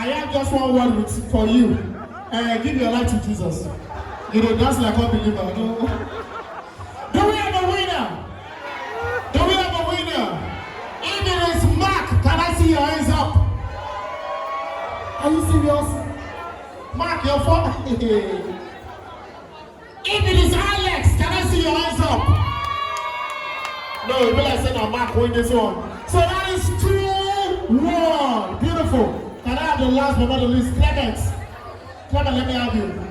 I have just one word for you. Give your life to Jesus. You know, that's like unbeliever. No. Do we have a winner? Do we have a winner? If it is Mark, can I see your hands up? Are you serious? Mark, your phone. If it is Alex, can I see your hands up? No, you will say no, Mark win this one. So that is 2-1. Beautiful. Can I have the last but not the least? Clement. Clement, let me have you.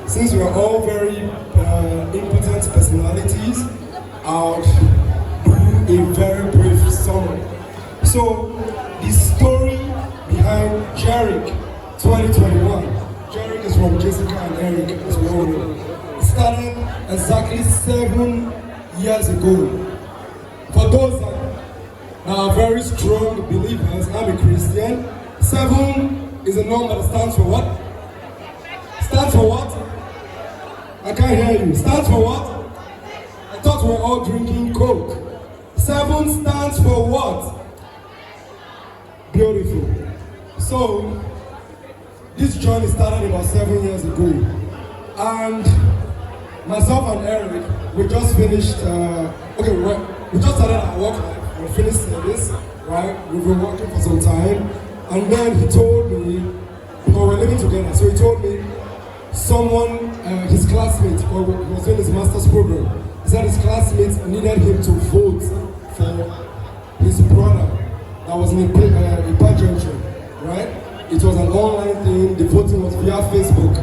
Since we are all very important personalities, I'll do a very brief summary. So, the story behind Jerick 2021. Jerick is from Jessica and Eric as well. It started exactly 7 years ago. For those that are very strong believers, I'm a Christian. 7 is a number that stands for what? Stands for what? I can't hear you. Stands for what? I thought we were all drinking Coke. 7 stands for what? Beautiful. So, this journey started about 7 years ago. And myself and Eric, we just finished, we just started our work life. We finished service, right? We've been working for some time. And then he told me, we're living together, so he told me, someone, his classmate, or was doing his master's program, he said his classmates needed him to vote for his brother that was in a pageantry, right? It was an online thing, the voting was via Facebook.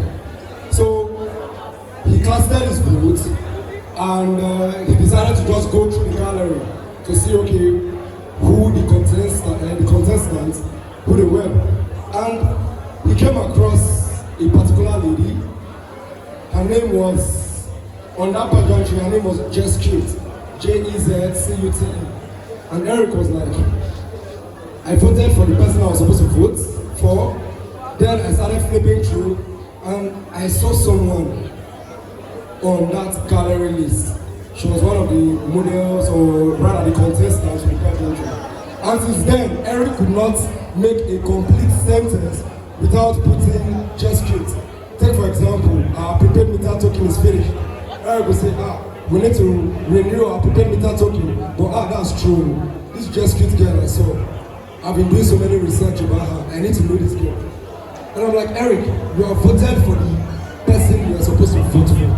So he casted his vote and he decided to just go through the gallery to see, okay, who the contestants, who they were. And he came across a particular lady. Her name was, on that pageantry, her name was Jezcute, J-E-Z-C-U-T-E. And Eric was like, I voted for the person I was supposed to vote for. Then I started flipping through and I saw someone on that gallery list. She was one of the models, or rather the contestants for the pageantry. And since then, Eric could not make a complete sentence without putting Jezcute. Take for example, our prepaid meter token is finished. Eric will say, we need to renew our prepaid meter token. But that's true. This Jezcute girl I saw, I've been doing so many research about her. I need to know this girl. And I'm like, Eric, you have voted for the person you are supposed to vote for.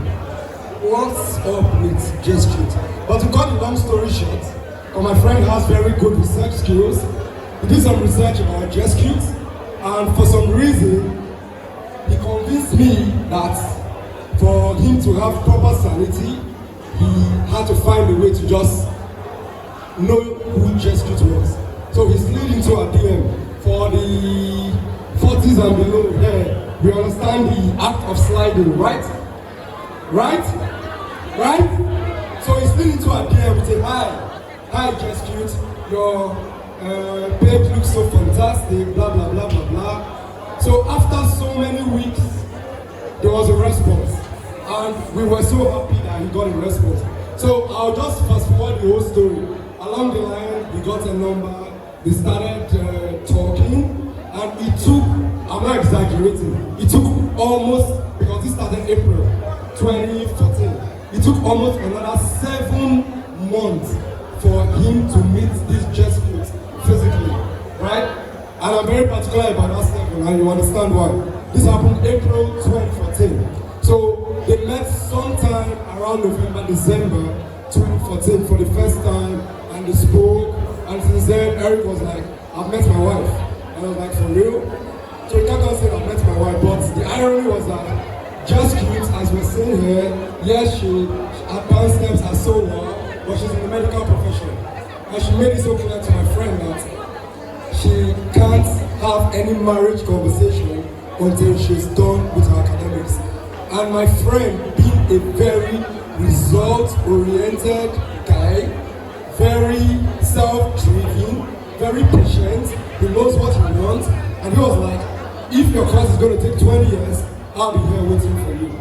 What's up with Jezcute? But to cut the long story short, my friend has very good research skills. He did some research about Jezcute, and for some reason, he convinced me that for him to have proper sanity, he had to find a way to just know who Just Cute was. So he slid into a DM for the 40s and below. Yeah, we understand the act of sliding, right? Right? Right? So he slid into a DM with a hi Just Cute, your page looks so fantastic, blah blah blah blah blah. So after so many weeks, there was a response, and we were so happy that he got a response. So I'll just fast forward the whole story. Along the line, we got a number, we started talking, and it took, I'm not exaggerating, it took almost, because this started April 2014, it took almost another 7 months for him to meet this Just Cute physically, right? And I'm very particular about that 7, and you understand why. This happened April 2014. So they met sometime around November, December 2014 for the first time, and they spoke, and since then Eric was like, I've met my wife. And I was like, for real? So he can't say I've met my wife, but the irony was that Just Cute, as we're seeing here, yes, her advanced steps are so well, but she's in the medical profession. And she made it so clear to my friend that she can't have any marriage conversation until she's done with her academics. And my friend, being a very result-oriented guy, very self-driven, very patient, he knows what he wants, and he was like, if your course is going to take 20 years, I'll be here waiting for you.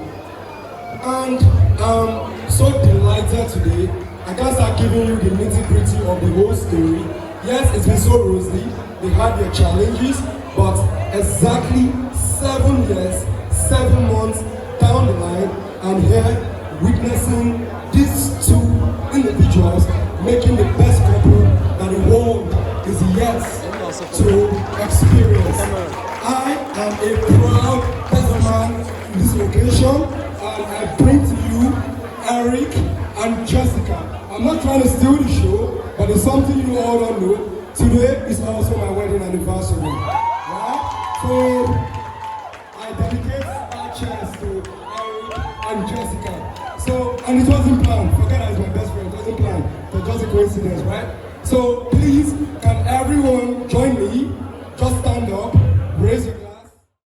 And I'm so delighted today. I can't start giving you the nitty-gritty of the whole story. Yes, it's been so rosy, they had their challenges, but exactly 7 years, 7 months down the line, I'm here witnessing these two individuals making the best couple that the world is yet to experience. I am a proud person in this occasion, and I bring to you Eric and Jessica. I'm not trying to steal the show, but it's something you all don't know. Today is also my wedding anniversary. Right? So I dedicate our chance to Eric and Jessica. So, and it wasn't planned. Forget that it's my best friend. It wasn't planned. It was just a coincidence, right? So please, can everyone join me? Just stand up, raise your